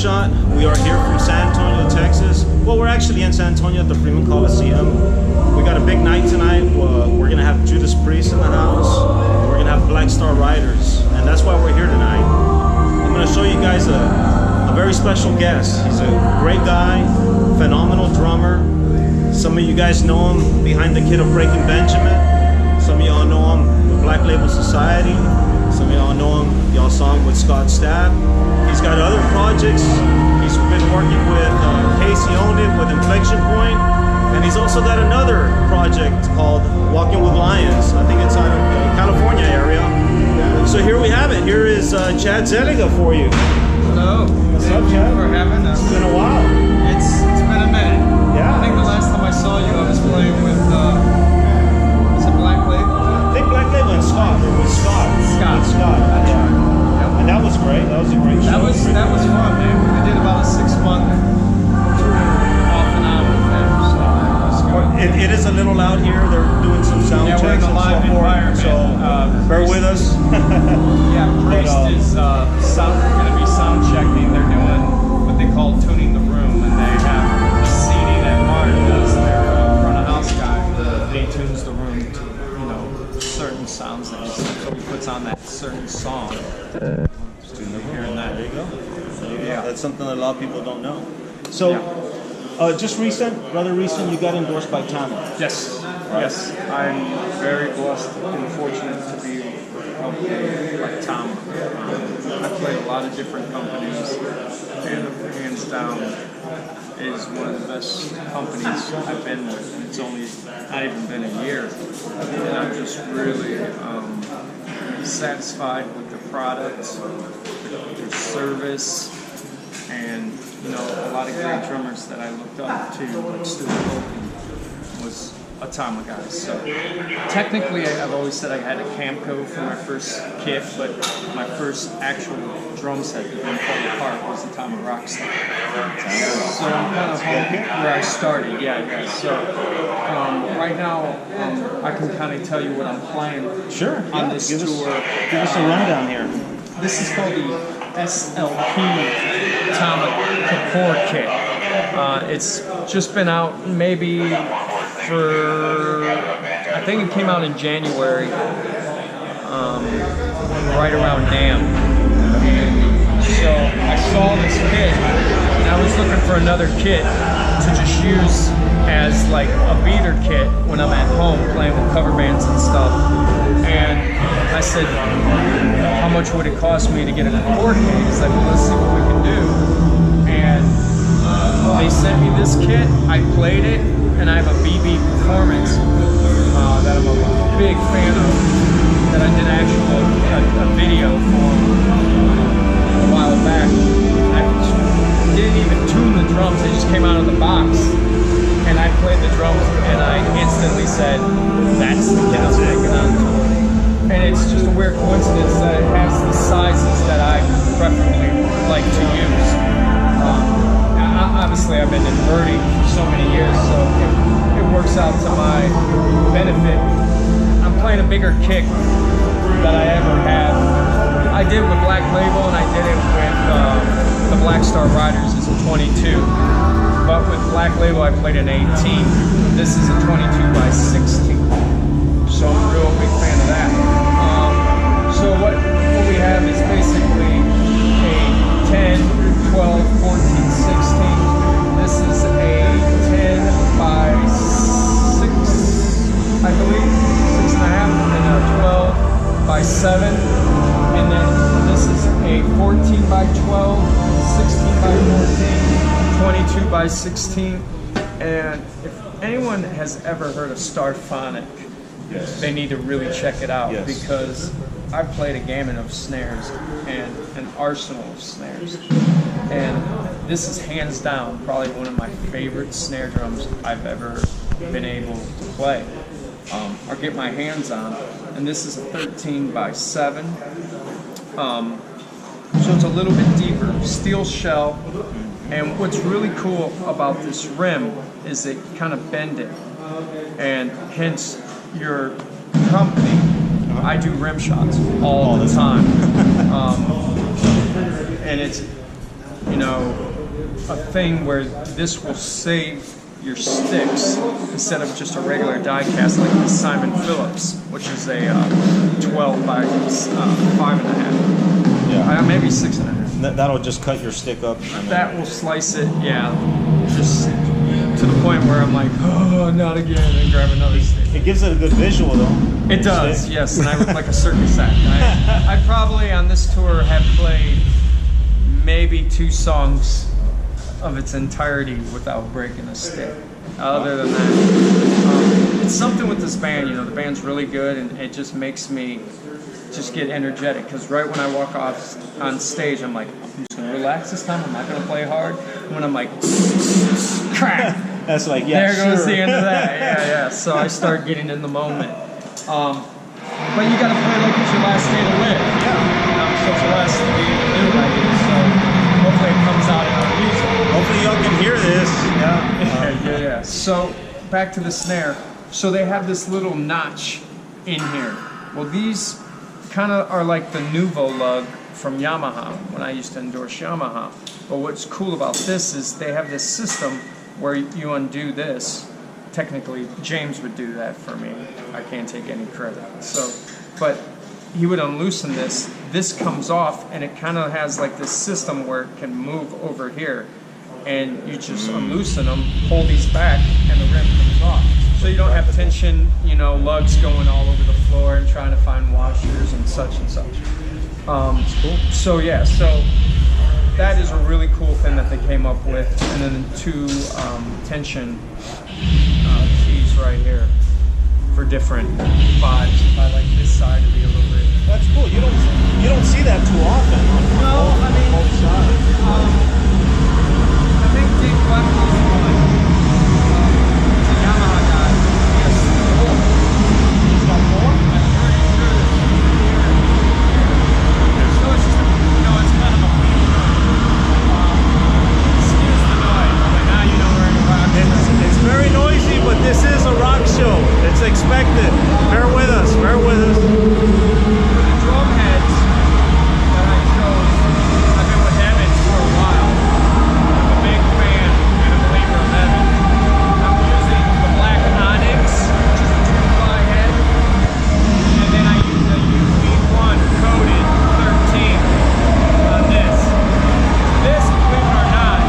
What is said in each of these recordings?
RimShot. We are here from San Antonio, Texas. Well, we're actually in San Antonio at the Freeman Coliseum. We got a big night tonight. We're gonna have Judas Priest in the house. We're gonna have Black Star Riders, and that's why we're here tonight. I'm gonna show you guys a very special guest. He's a great guy, phenomenal drummer. Some of you guys know him behind the kid of Breaking Benjamin. Some of y'all know him with Black Label Society. Some of y'all know him, y'all saw him with Scott Stapp. He's got other projects. He's been working with Casey Owned It with Inflection Point. And he's also got another project called Walking with Lions. I think it's out of the California area. So here we have it. Here is Chad Szeliga for you. Hello. What's up, Chad? For having us. It's been a while. It's been a minute. Yeah. I think the last time I saw you, I was playing with was it Black Label? I think Black Label and Scott. It was Scott. Scott. Yeah. Yep. And that was great. That was a great show. That was fun, man. We did about a 6-month tour off and on with them. So it is a little loud here. They're doing some sound yeah, checks we're in a live and so forth. environment. So bear with us. Yeah, Priest is going to be sound checking. They're doing what they call tuning the room, and they have a seating that Martin does. Their front of house guy. He tunes the room to certain sounds that so he puts on that certain song. Hearing that. There you go. Yeah. That's something that a lot of people don't know. So, just rather recent, you got endorsed by Tama. Yes. Right. Yes. I'm very blessed and fortunate to be with a company like Tama. I played a lot of different companies, and hands down is one of the best companies I've been with. And it's only not even been a year, and I'm just really satisfied with the products, their service, and a lot of great drummers that I looked up to, like Stu Colton was a Tama guy. So technically, I've always said I had a Camco for my first kit, but my first actual drum set that didn't fall apart was the Tama Rockstar. So I'm kind of home where I started. Yeah. So right now, I can kind of tell you what I'm playing. Sure. On this tour. Give us a rundown here. This is called the SLP Tama Kapoor kit. It's just been out maybe I think it came out in January, right around NAMM. And so I saw this kit, and I was looking for another kit to just use as like a beater kit when I'm at home playing with cover bands and stuff. And I said, how much would it cost me to get a Kapoor kit? He's like, well, let's see what we can do. And they sent me this kit, I played it, and I have a BB Performance that I'm a big fan of, that I did a video for a while back. I didn't even tune the drums, they just came out of the box, and I played the drums, and I instantly said, that's the kit I'm taking on tour. And it's just a weird coincidence that it has the sizes that I preferably like to use. Obviously, I've been inverting for so many years, so it works out to my benefit. I'm playing a bigger kick that I ever have. I did with Black Label, and I did it with the Black Star Riders as a 22. But with Black Label, I played an 18. This is a 22 by 16. So I'm a real big fan of that. So what we have is basically a 10, 12, 14, 16. This is a 10 by 6, I believe, 6.5, and a 12 by 7. And then this is a 14 by 12, 16 by 14, 22 by 16. And if anyone has ever heard of Starphonic, they need to really check it out, because I've played a gamut of snares and an arsenal of snares. And this is hands down probably one of my favorite snare drums I've ever been able to play or get my hands on. And this is a 13 by 7. So it's a little bit deeper, steel shell. And what's really cool about this rim is that you kind of bend it, and hence your company. I do rim shots all the time. And it's you know, a thing where this will save your sticks instead of just a regular die cast like the Simon Phillips, which is a 12 by 5.5. Yeah, maybe 6.5. That'll just cut your stick up. That will slice it, yeah, just to the point where I'm like, oh, not again, and grab another stick. It gives it a good visual though. It does, yes, and I look like a circus act. I probably on this tour have played maybe 2 songs of its entirety without breaking a stick. Other than that, it's something with this band, you know, the band's really good and it just makes me just get energetic, because right when I walk off on stage, I'm like, I'm just gonna relax this time, I'm not gonna play hard. And when I'm like, crack! That's like, yeah, there goes the end of that, yeah. So I start getting in the moment. But you gotta play like it's your last day to live. Yeah. So for us to be able to do like it, so hopefully it comes out in our music. Hopefully y'all can hear this. Yeah. So back to the snare. So they have this little notch in here. Well, these kind of are like the Nouveau lug from Yamaha when I used to endorse Yamaha. But what's cool about this is they have this system where you undo this. Technically, James would do that for me. I can't take any credit. So, but he would unloosen this. This comes off, and it kind of has like this system where it can move over here, and you just unloosen them, hold these back, and the rim comes off. So you don't have tension, you know, lugs going all over the floor and trying to find washers and such and such. Cool. So yeah, so that is a really cool thing that they came up with, and then 2 tension keys right here for different vibes. If I like this side to be a little bit. That's cool. You don't see that too often. No, I mean, both sides. I think Dick Webb was one. It's a Yamaha guy. He has 4. He's got 4? I'm pretty sure that so it's just it's kind of a excuse the noise, but now you know where you're at. It's very noisy, but this is a rock show. It's expected. Bear with us. Bear with us. The drum heads that I chose, I've been with Evans for a while. I'm a big fan and a believer of Evans. I'm using the black Onyx, which is a 2-ply head, and then I use a UV1 coated 13 on this. This, believe it or not,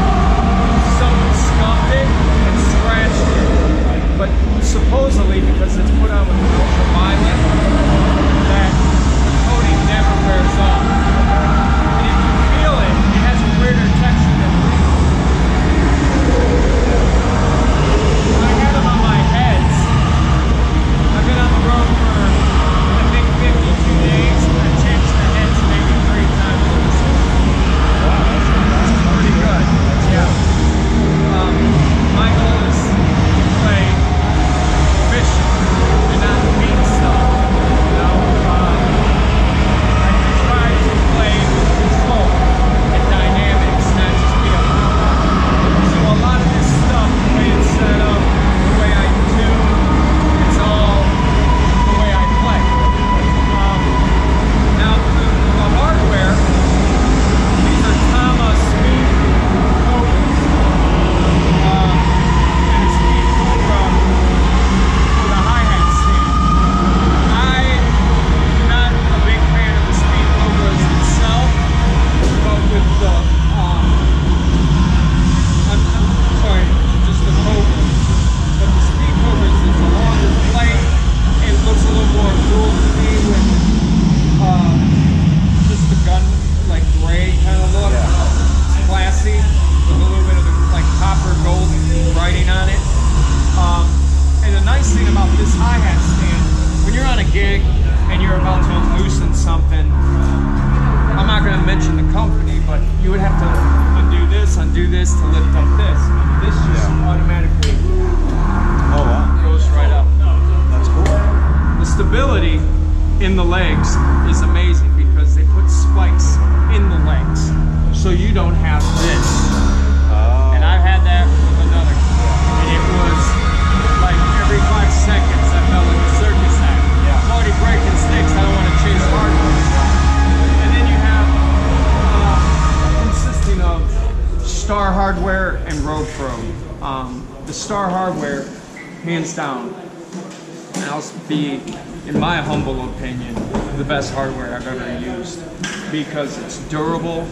someone scuffed it and scratched it. But supposedly, because it's put on with the ultraviolet, that the coating never wears off. And if you feel it, it has a weirder texture than real. I had them on my heads. I've been on the road for, I think, 52 days. I changed the heads maybe 3 times in this week. Wow, that's pretty good. Yeah. My goal is to play efficient and not beat stuff. You know, I try to play with control and dynamics, not just be a power. So a lot of this stuff, the way it's set up, the way I tune, it's all the way I play. Now the hardware, these are Tama speed coders. And a speed cobra with a hi-hat stand. I am not a big fan of the speed cobras itself, but with the I'm sorry, just the cobras. But the speed cobras is a longer plate. It looks a little more cool to me with just the gun, like gray kind of look. It's classy with a little bit of the, like copper gold writing on it. And the nice thing about this hi-hat stand, when you're on a gig and you're about to loosen something, I'm not going to mention the company, but you would have to undo this to lift up this. This just automatically goes right up. That's cool. The stability in the legs is amazing because they put spikes in the legs, so you don't have this. And I've had that with another, and it was like every 5 seconds I felt like a circus act. I'm already breaking sticks, I don't want to chase hardware. And then you have consisting of Star hardware and Road Pro. The Star hardware, hands down, and I'll be, in my humble opinion, the best hardware I've ever used because it's durable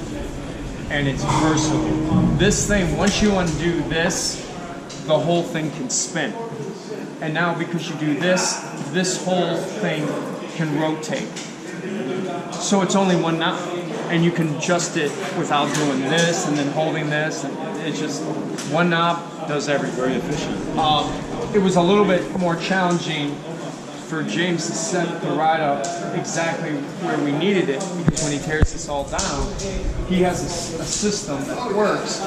and it's versatile. This thing, once you undo this, the whole thing can spin. And now because you do this, this whole thing can rotate. So it's only one knob, and you can adjust it without doing this and then holding this. And it's just one knob does everything. Very efficient. It was a little bit more challenging for James to set the ride up exactly where we needed it, because when he tears this all down, he has a system that works.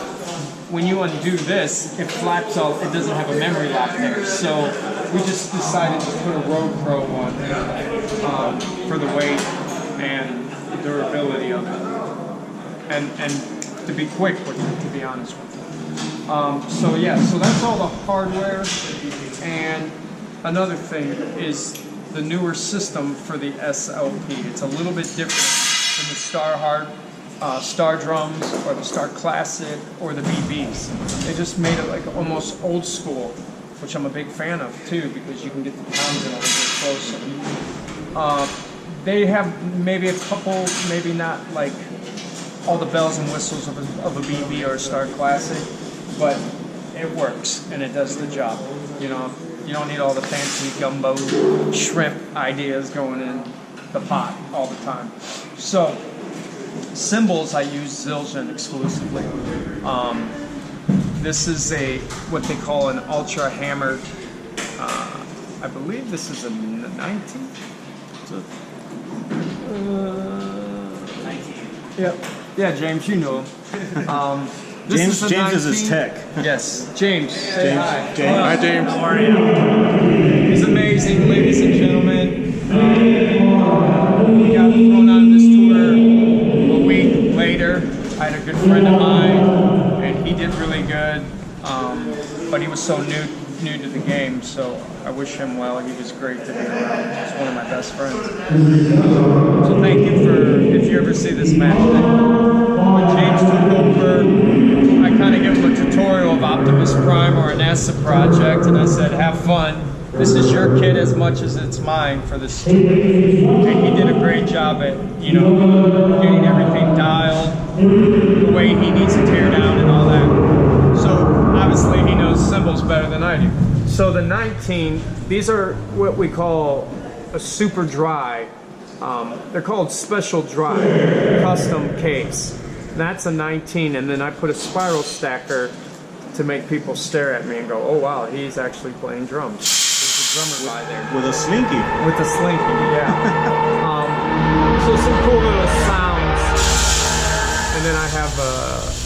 When you undo this, it flaps all, it doesn't have a memory lock there. So we just decided to put a Road Pro one for the weight and the durability of it. And to be quick with it, to be honest with you. So yeah, so that's all the hardware. And another thing is the newer system for the SLP. It's a little bit different than the Star drums or the Star Classic or the BBs. They just made it like almost old school, which I'm a big fan of too, because you can get the pounds in a little bit closer. They have maybe a couple, maybe not like all the bells and whistles of a BB or a Star Classic, but it works and it does the job. You know, you don't need all the fancy gumbo shrimp ideas going in the pot all the time. So, cymbals, I use Zildjian exclusively. This is what they call an ultra hammered. I believe this is a 19. 19. Yep. Yeah, James, you know him. James is his tech. Yes, James. Say hi. James. Hi, James. How are you? He's amazing, ladies and gentlemen. He got thrown on this tour a week later. I had a good friend of mine, and he did really good. But he was so new to the game, so I wish him well. He was great to be around. He's one of my best friends. So thank you if you ever see this match. When James took over, I kind of gave him a tutorial of Optimus Prime or a NASA project, and I said, have fun. This is your kit as much as it's mine for this tour. And he did a great job at, getting everything dialed, the way he needs to tear down and all that. So obviously he knows cymbals better than I do. So the 19, these are what we call a super dry. They're called special dry, custom case. That's a 19, and then I put a spiral stacker to make people stare at me and go, oh wow, he's actually playing drums. There's a drummer by there. With a slinky. With a slinky, yeah. So some cool little sounds. And then I have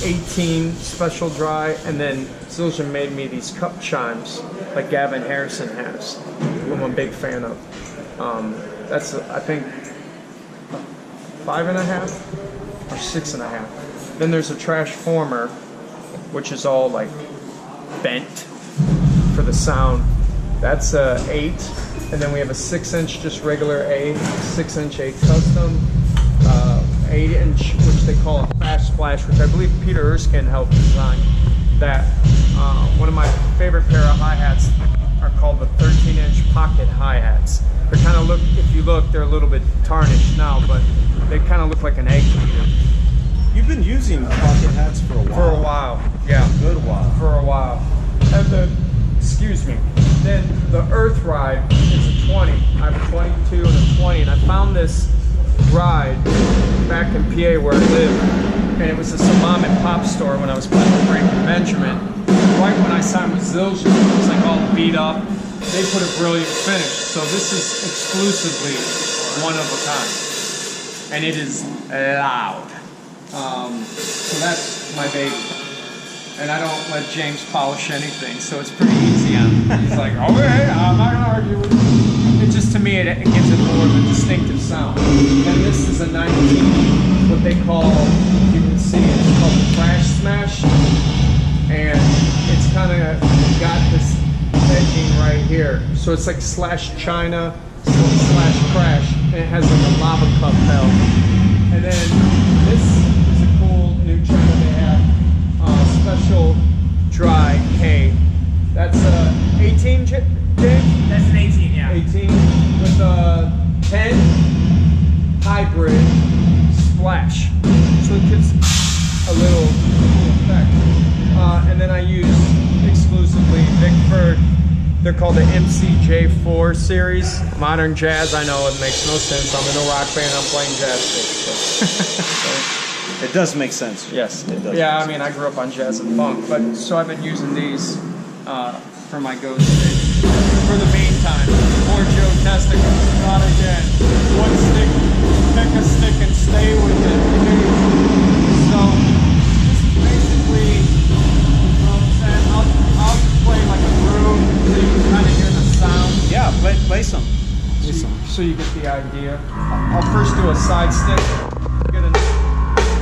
18 special dry, and then Zildjian made me these cup chimes like Gavin Harrison has. I'm a big fan of. That's, I think, 5.5 or 6.5. Then there's a trash former, which is all like bent for the sound. That's 8. And then we have a 6-inch, just regular A, 6-inch A custom, 8-inch, which they call a Fast Splash, which I believe Peter Erskine helped design that. One of my favorite pair of hi-hats are called the 13-inch pocket hi-hats. They kind of look, if you look, they're a little bit tarnished now, but they kind of look like an egg beater. You've been using pocket hats for a while. For a while, yeah. A good while. For a while. And excuse me. Then the Earth Ride is a 20. I have a 22 and a 20, and I found this ride back in PA where I live, and it was a mom and pop store when I was playing with Frank and Benjamin. Right when I signed with Zildjian, it was like all beat up. They put a brilliant finish, so this is exclusively one of a kind, and it is loud. So that's my baby. And I don't let James polish anything, so it's pretty easy on him. He's like, okay, I'm not gonna argue with you. It just, to me, it gives it more of a distinctive sound. And this is a 19, what they call, you can see, it's called the Crash Smash. And it's kind of got this edging right here. So it's like slash China, slash Crash, and it has like a lava cup bell. And then this is a cool new China they have. 18, James? That's an 18, yeah. 18 with a 10 hybrid splash. So it gives a little effect. And then I use exclusively Vickford. They're called the MCJ4 series. Modern jazz, I know it makes no sense. I'm in a rock band, I'm playing jazz sticks. It does make sense. Yes, it does. Yeah, I mean, I grew up on jazz and funk, but so I've been using these for my go-to for the meantime. Poor Joe Testicles, not again. One stick, pick a stick and stay with it. So this is basically the drum set. I'll play like a groove so you can kind of hear the sound. Yeah, play some. So you get the idea. I'll first do a side stick. Get a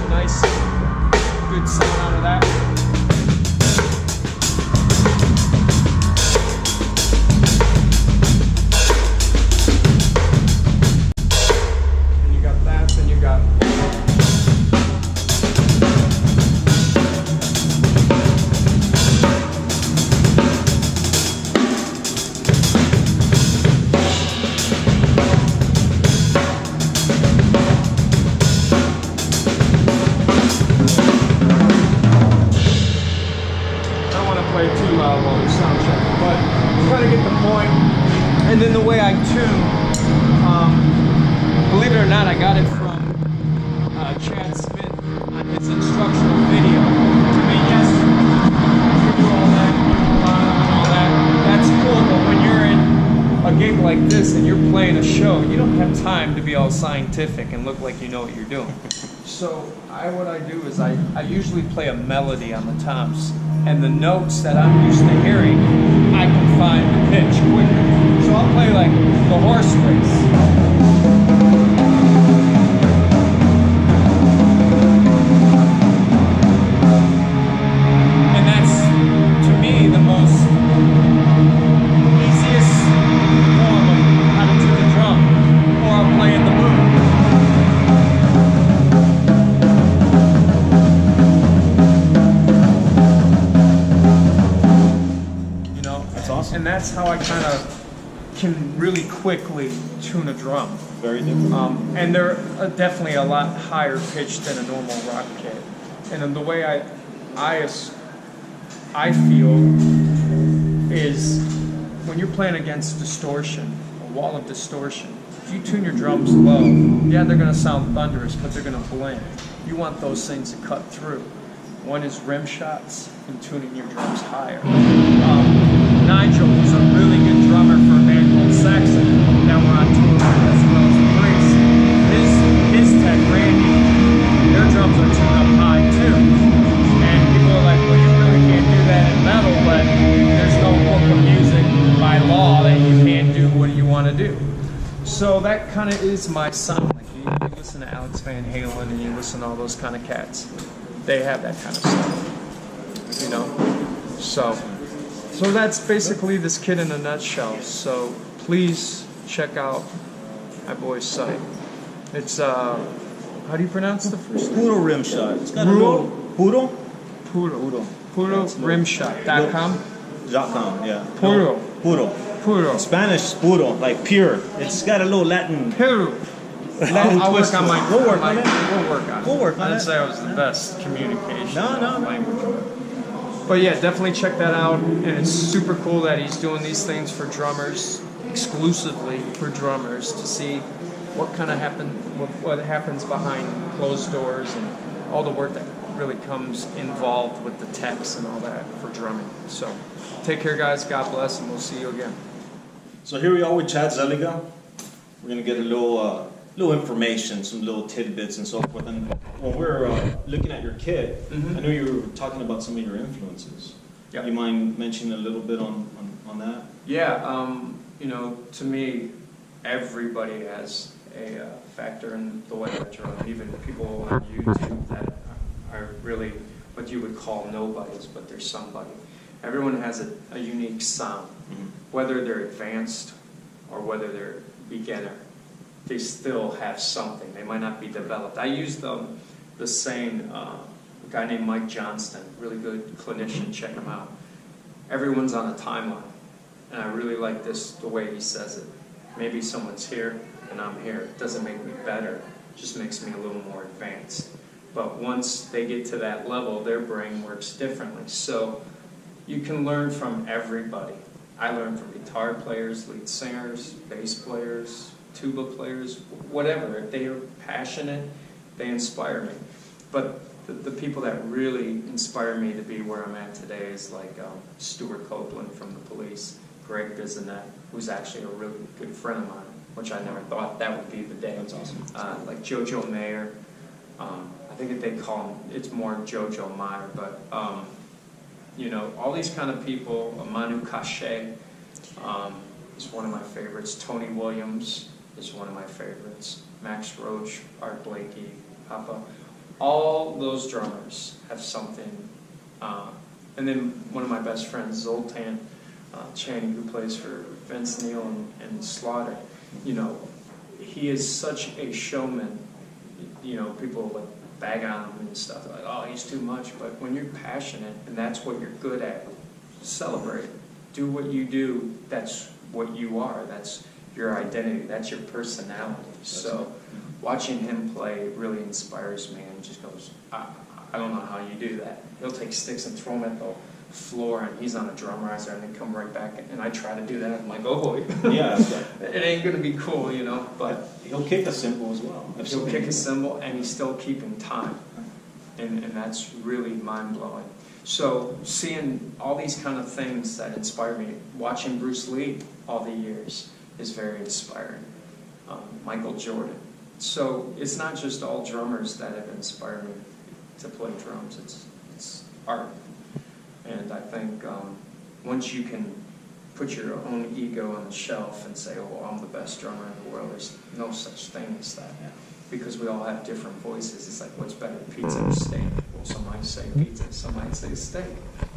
nice, good sound out of that. And you got that, then you got. Play too loud while we sound check, but you kind of get the point. And then the way I tune, believe it or not, I got it from Chad Smith on his instructional video. To me, yes, you do all that, and all that. That's cool, but when you're in a gig like this and you're playing a show, you don't have time to be all scientific and look like you know what you're doing. So what I do is I usually play a melody on the toms. And the notes that I'm used to hearing, I can find the pitch quicker. So I'll play like the horse race. And that's, to me, the most easiest form of how to tune the drum. Or I'll play in the mood. And that's how I kind of can really quickly tune a drum. Very different. And they're definitely a lot higher pitched than a normal rock kit. And then the way I feel is when you're playing against distortion, a wall of distortion, if you tune your drums low, yeah, they're going to sound thunderous, but they're going to blend. You want those things to cut through. One is rim shots and tuning your drums higher. Nigel, who's a really good drummer for a band called Saxon that we're on tour with, as well as Grace. His tech, Randy, their drums are tuned up high too. And people are like, well, you really can't do that in metal, but there's no book of music by law that you can't do what you want to do. So that kind of is my sound. Like you listen to Alex Van Halen and you listen to all those kind of cats. They have that kind of stuff, you know? So that's basically this kit in a nutshell. So please check out my boy's site. It's, how do you pronounce the first name? Puro RimShot. It's got a little... Puro? Puro RimShot.com? .com, yeah. Puro. Puro. Puro. Spanish is puro, like pure. It's got a little Latin... Puro. Latin I'll twist work on my... We'll work on it. We'll work on it. We'll work on I didn't it. say I was the best communication language. No. But yeah, definitely check that out. And it's super cool that he's doing these things for drummers, exclusively for drummers, to see what kind of what happens behind closed doors and all the work that really comes involved with the techs and all that for drumming. So take care, guys. God bless, and we'll see you again. So here we are with Chad Szeliga. We're gonna get a little information, some little tidbits and so forth. And when we're looking at your kit, I know you were talking about some of your influences. Yep. You mind mentioning a little bit on that? Yeah, you know, to me, everybody has a factor in the way that you're on. Even people on YouTube that are really what you would call nobodies, but they're somebody. Everyone has a unique sound, whether they're advanced or whether they're beginner. They still have something. They might not be developed. I use the saying, a guy named Mike Johnston, really good clinician, check him out. Everyone's on a timeline. And I really like the way he says it. Maybe someone's here and I'm here. It doesn't make me better, it just makes me a little more advanced. But once they get to that level, their brain works differently. So you can learn from everybody. I learn from guitar players, lead singers, bass players, tuba players, whatever. If they are passionate, they inspire me. But the people that really inspire me to be where I'm at today is like Stuart Copeland from the Police, Greg Bisonet, who's actually a really good friend of mine, which I never thought that would be the day. That's awesome. Like Jojo Mayer. I think that they call him, it's more Jojo Meyer, but you know, all these kind of people. Manu Katché is one of my favorites. Tony Williams is one of my favorites. Max Roach, Art Blakey, Papa. All those drummers have something. And then one of my best friends, Zoltan Chaney, who plays for Vince Neil and Slaughter. You know, he is such a showman. You know, people like bag on him and stuff, like, oh, he's too much. But when you're passionate and that's what you're good at, celebrate. Do what you do. That's what you are. That's your identity. That's your personality. So watching him play really inspires me, and just goes, I don't know how you do that. He'll take sticks and throw them at the floor, and he's on a drum riser, and then come right back, and I try to do that. I'm like, oh boy, Yeah. it ain't gonna be cool, you know. But He'll kick a cymbal as well. he'll kick a cymbal, and he's still keeping time, and that's really mind blowing. So seeing all these kind of things that inspire me, watching Bruce Lee all the years is very inspiring. Michael Jordan. So it's not just all drummers that have inspired me to play drums. It's art. And I think once you can put your own ego on the shelf and say, oh, I'm the best drummer in the world, there's no such thing as that. Yeah. Because we all have different voices. It's like, what's better, pizza or steak? Well, some might say pizza, some might say steak.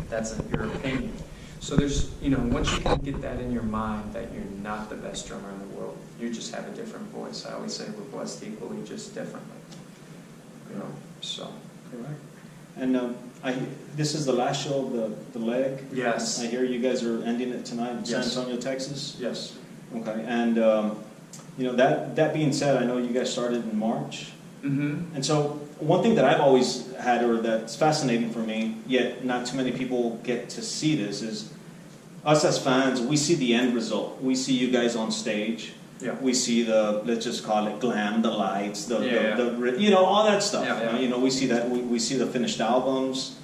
That's your opinion. So there's, you know, once you can get that in your mind that you're not the best drummer in the world, you just have a different voice. I always say we're blessed equally, just differently. You know, so. Correct. And this is the last show of the leg. Yes. I hear you guys are ending it tonight in Yes. San Antonio, Texas. Yes. Okay. And you know, that being said, I know you guys started in March. Mm-hmm. And so one thing that I've always had, or that's fascinating for me, yet not too many people get to see this, is us as fans, we see the end result. We see you guys on stage. Yeah. We see the, let's just call it glam, the lights, the you know, all that stuff. Yeah, yeah. You know, we see that. We see the finished albums,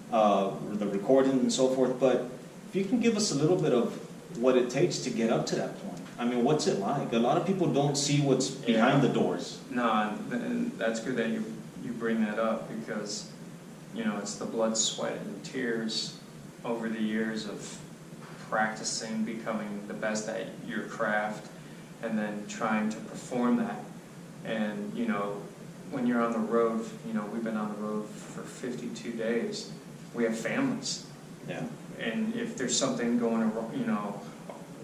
the recording and so forth. But if you can give us a little bit of what it takes to get up to that point. I mean, what's it like? A lot of people don't see what's behind the doors. No, and that's good that you bring that up, because, you know, it's the blood, sweat, and tears over the years of practicing, becoming the best at your craft, and then trying to perform that. And, you know, when you're on the road, you know, we've been on the road for 52 days. We have families. Yeah. And if there's something going, you know,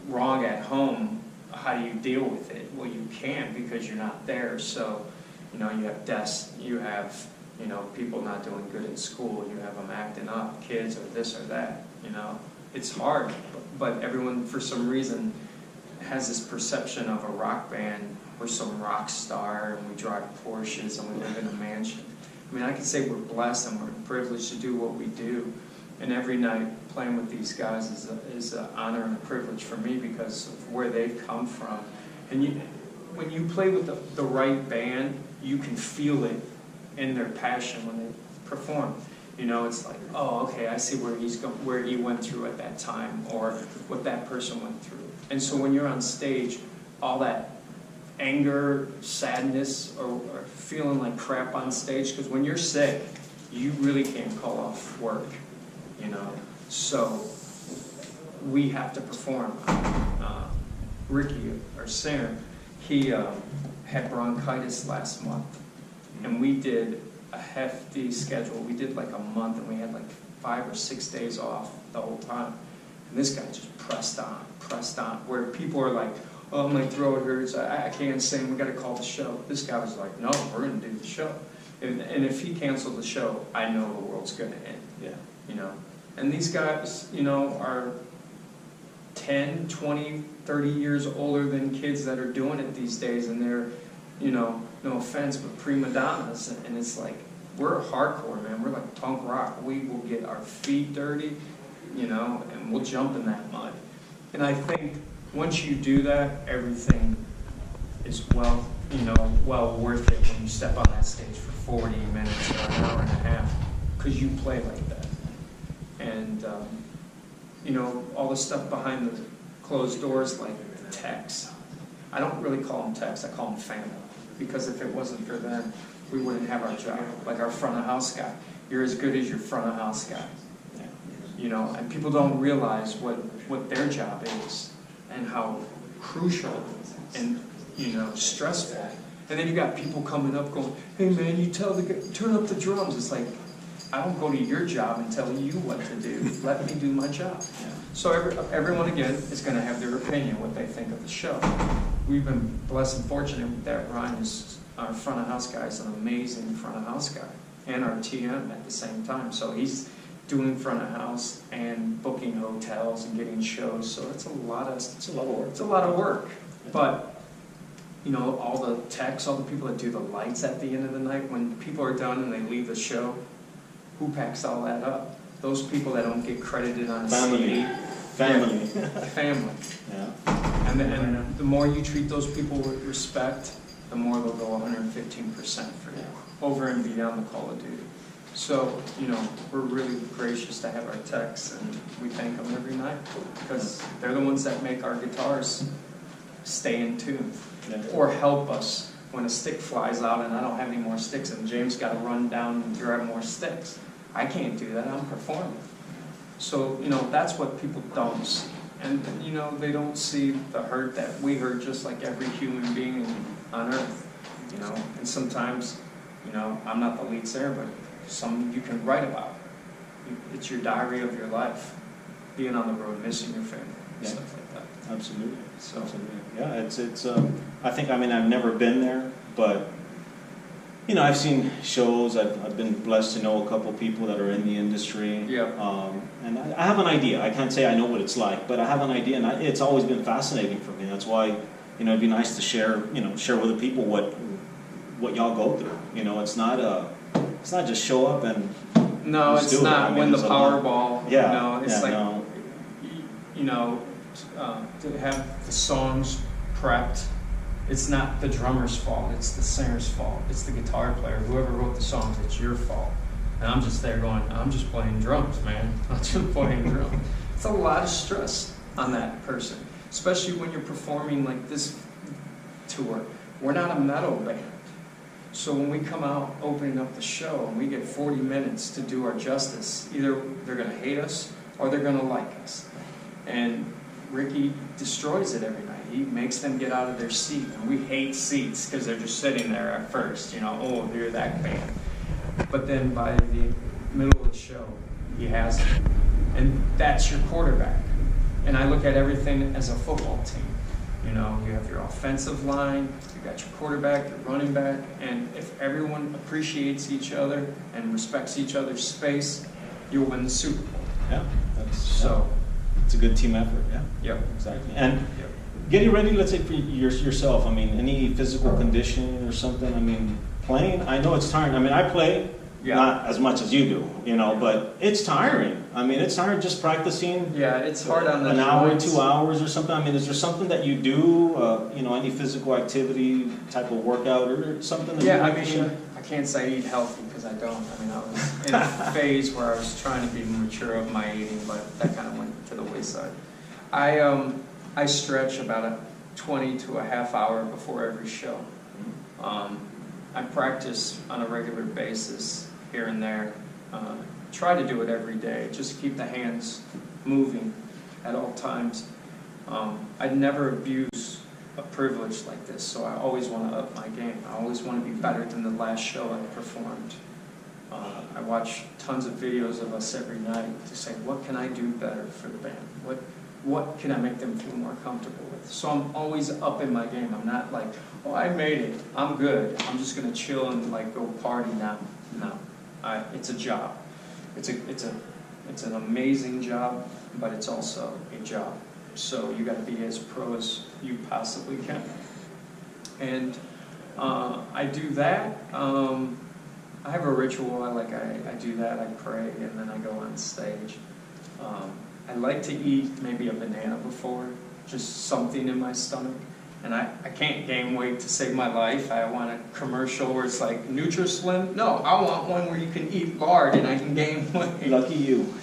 wrong at home, how do you deal with it? Well, you can't, because you're not there. So, you know, you have deaths, you have, you know, people not doing good in school, you have them acting up, kids or this or that, you know. It's hard, but everyone, for some reason, has this perception of a rock band. We're some rock star, and we drive Porsches, and we live in a mansion. I mean, I can say we're blessed and we're privileged to do what we do. And every night playing with these guys is an honor and a privilege for me, because of where they've come from. And when you play with the right band, you can feel it in their passion when they perform. You know, it's like, oh, okay, I see where he went through at that time, or what that person went through. And so when you're on stage, all that anger, sadness, or feeling like crap on stage, because when you're sick, you really can't call off work, you know. So we have to perform. Ricky, our singer, he had bronchitis last month, and we did a hefty schedule. We did like a month, and we had like 5 or 6 days off the whole time. And this guy just pressed on, where people are like, oh, my throat hurts, I can't sing, we got to call the show. This guy was like, no, we're going to do the show. And if he canceled the show, I know the world's going to end. Yeah. You know. And these guys, you know, are 10, 20, 30 years older than kids that are doing it these days, and they're, you know, no offense, but prima donnas, and it's like, we're hardcore, man. We're like punk rock. We will get our feet dirty, you know, and we'll jump in that mud. And I think once you do that, everything is well worth it when you step on that stage for 40 minutes or an hour and a half, because you play like that. And, you know, all the stuff behind the closed doors, like the techs. I don't really call them techs, I call them family. Because if it wasn't for them, we wouldn't have our job. Like our front of house guy. You're as good as your front of house guy. You know, and people don't realize what their job is and how crucial and, you know, stressful. And then you got people coming up going, hey man, you tell the guy, turn up the drums. It's like, I don't go to your job and tell you what to do. Let me do my job. Yeah. So everyone, again, is going to have their opinion, what they think of the show. We've been blessed and fortunate that Ryan is, our front of house guy, is an amazing front of house guy, and our TM at the same time. So he's doing front of house and booking hotels and getting shows. So it's a lot of work. It's a lot of work. But you know, all the techs, all the people that do the lights at the end of the night, when people are done and they leave the show, who packs all that up? Those people that don't get credited on a CD. Family. Family. Yeah. And the more you treat those people with respect, the more they'll go 115% for you, over and beyond the call of duty. So, you know, we're really gracious to have our techs, and we thank them every night, because they're the ones that make our guitars stay in tune, or help us when a stick flies out and I don't have any more sticks and James got to run down and grab more sticks. I can't do that, I'm performing. So, you know, that's what people don't see. And, you know, they don't see the hurt that we hurt, just like every human being on earth, you know. And sometimes, you know, I'm not the lead singer, but some you can write about. It's your diary of your life, being on the road, missing your family, stuff like that. Absolutely. So, absolutely. Yeah, it's. I think, I mean, I've never been there, but you know, I've seen shows. I've been blessed to know a couple people that are in the industry. Yeah. And I have an idea. I can't say I know what it's like, but I have an idea, and it's always been fascinating for me. That's why, you know, it'd be nice to share with the people what y'all go through. You know, it's not just show up and. No, it's not. I mean, win the Powerball. Yeah. You know, it's yeah, like, no. you know, to have the songs prepped. It's not the drummer's fault. It's the singer's fault. It's the guitar player. Whoever wrote the songs, it's your fault. And I'm just there going, I'm just playing drums, man. I'm just playing drums. It's a lot of stress on that person, especially when you're performing like this tour. We're not a metal band. So when we come out opening up the show and we get 40 minutes to do our justice, either they're going to hate us or they're going to like us. And Ricky destroys it every night. He makes them get out of their seat. And we hate seats because they're just sitting there at first, you know, oh, you're that band. But then by the middle of the show, he has it. And that's your quarterback. And I look at everything as a football team. You know, you have your offensive line, you got your quarterback, your running back, and if everyone appreciates each other and respects each other's space, you'll win the Super Bowl. Yeah, so it's a good team effort. Yeah. Yep. Exactly. And getting ready, let's say for yourself. I mean, any physical condition or something. I mean, playing. I know it's tiring. I mean, I play. Yeah. Not as much as you do, you know, but it's tiring. I mean, it's tiring just practicing. Yeah, it's hard on the an hour, 2 hours or something. I mean, is there something that you do, you know, any physical activity type of workout or something? That I mean, I can't say I eat healthy because I don't. I mean, I was in a phase where I was trying to be mature of my eating, but that kind of went to the wayside. I stretch about a 20 to a half hour before every show. I practice on a regular basis here and there. Try to do it every day. Just keep the hands moving at all times. I'd never abuse a privilege like this, so I always want to up my game. I always want to be better than the last show I performed. I watch tons of videos of us every night to say, what can I do better for the band? What can I make them feel more comfortable with? So I'm always up in my game. I'm not like, oh, I made it. I'm good. I'm just going to chill and like go party now. No. It's a job. It's an amazing job, but it's also a job. So you got to be as pro as you possibly can. And I do that. I have a ritual. I do that. I pray, and then I go on stage. I like to eat maybe a banana before, just something in my stomach. And I can't gain weight to save my life. I want a commercial where it's like Nutri-Slim. No, I want one where you can eat lard and I can gain weight. Lucky you.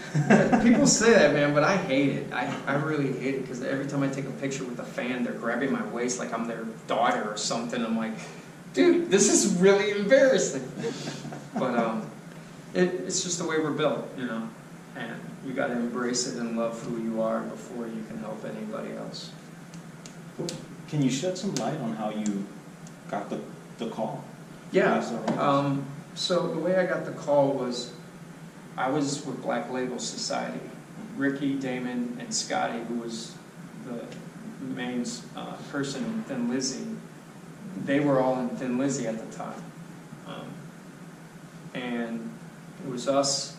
People say that, man, but I hate it. I really hate it because every time I take a picture with a fan, they're grabbing my waist like I'm their daughter or something. I'm like, dude, this is really embarrassing. But it's just the way we're built, you know. And you got to embrace it and love who you are before you can help anybody else. Can you shed some light on how you got the call? Yeah. So the way I got the call was I was with Black Label Society. Ricky, Damon, and Scotty, who was the main person in Thin Lizzy, they were all in Thin Lizzy at the time. And it was us,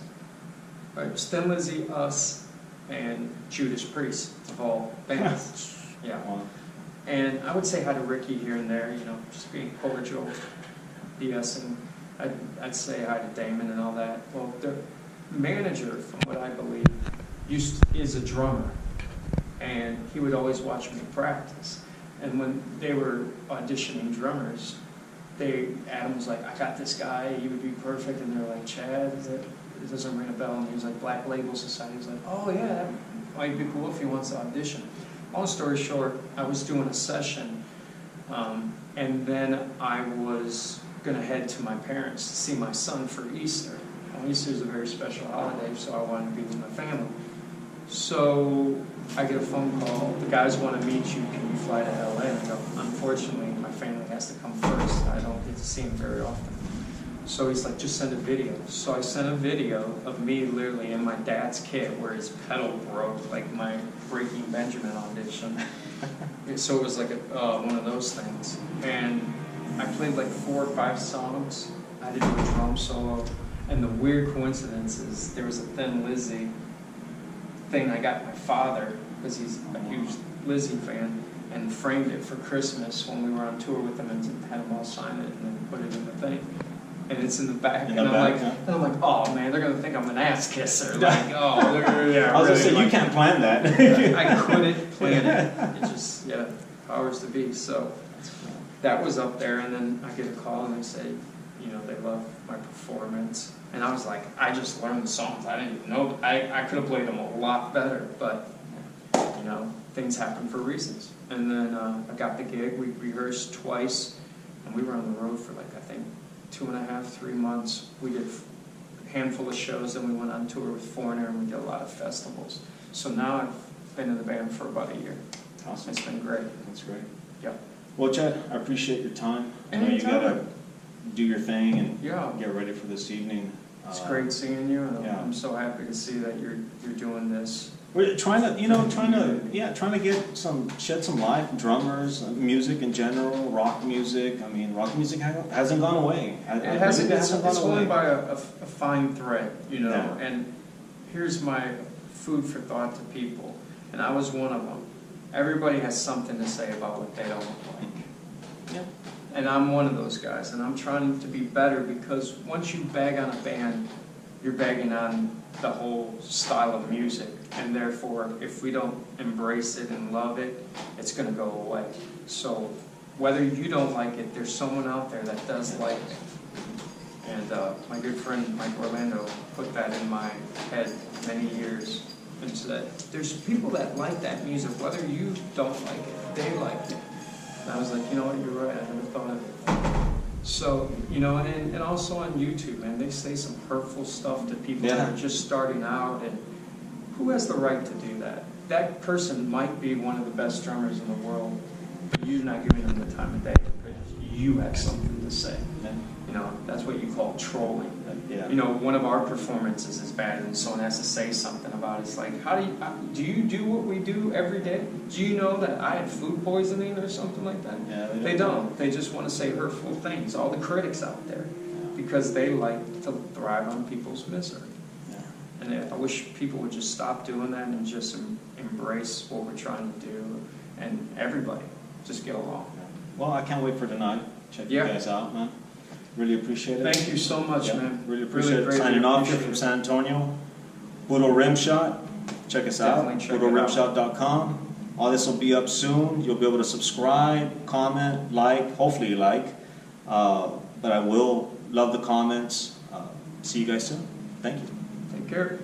it was Thin Lizzy, us, and Judas Priest of all bands. Yeah. And I would say hi to Ricky here and there, you know, just being cordial, BSing. I'd say hi to Damon and all that. Well, the manager, from what I believe, is a drummer, and he would always watch me practice. And when they were auditioning drummers, Adam was like, I got this guy, he would be perfect. And they're like, Chad, it doesn't ring a bell. And he was like, Black Label Society. He was like, oh yeah, that might be cool if he wants to audition. Long story short, I was doing a session, and then I was going to head to my parents to see my son for Easter. Well, Easter is a very special holiday, so I wanted to be with my family. So I get a phone call, the guys want to meet you, can you fly to LA? And I go, unfortunately, my family has to come first. I don't get to see him very often. So he's like, just send a video. So I sent a video of me literally in my dad's kit where his pedal broke, like my Breaking Benjamin audition. So it was like one of those things. And I played like 4 or 5 songs. I did a drum solo. And the weird coincidence is there was a Thin Lizzy thing I got my father, because he's a huge Lizzy fan, and framed it for Christmas when we were on tour with him and had him all sign it and then put it in the thing. And it's in the back, and I'm like, oh man, they're gonna think I'm an ass kisser. Like, oh, yeah. I was really, gonna say, like, you can't plan that. I couldn't plan it. It just, yeah, powers to be. So that was up there, and then I get a call and they say, you know, they love my performance. And I was like, I just learned the songs. I didn't even know. I could have played them a lot better, but you know, things happen for reasons. And then I got the gig. We rehearsed twice, and we were on the road for like, I think, 2.5, 3 months. We did a handful of shows, then we went on tour with Foreigner, and we did a lot of festivals. So now I've been in the band for about a year. Awesome. It's been great. That's great. Yeah. Well, Chad, I appreciate your time. I know you Anytime. gotta do your thing and Yeah. get ready for this evening. It's great seeing you, and yeah. I'm so happy to see that you're doing this. We're trying to shed some light, drummers, music in general, rock music. I mean, rock music hasn't gone away. It hasn't. It's gone going away. by a fine thread, you know. Yeah. And here's my food for thought to people, and I was one of them. Everybody has something to say about what they don't like. Yeah. And I'm one of those guys, and I'm trying to be better, because once you bag on a band, you're bagging on the whole style of music, and therefore, if we don't embrace it and love it, it's going to go away. So whether you don't like it, there's someone out there that does like it. And my good friend Mike Orlando put that in my head many years, and said, there's people that like that music, whether you don't like it, they like it. And I was like, you know what, you're right, I never thought of it. So, you know, and also on YouTube, man, they say some hurtful stuff to people that are just starting out, and who has the right to do that? That person might be one of the best drummers in the world, but you're not giving them the time of day because you have something to say. You know, that's what you call trolling. Yeah. You know, one of our performances is bad, and someone has to say something about it. It's like, how do you do what we do every day? Do you know that I had food poisoning or something like that? Yeah, they don't. They just want to say hurtful things. All the critics out there, because they like to thrive on people's misery. Yeah. And I wish people would just stop doing that and just embrace what we're trying to do, and everybody just get along. Well, I can't wait for tonight. Check you guys out, man. Really appreciate it. Thank you so much, man. Really appreciate it. Signing off here from San Antonio. Puro RimShot. Check us out. PuroRimShot.com. All this will be up soon. You'll be able to subscribe, comment, like. Hopefully you like. But I will love the comments. See you guys soon. Thank you. Take care.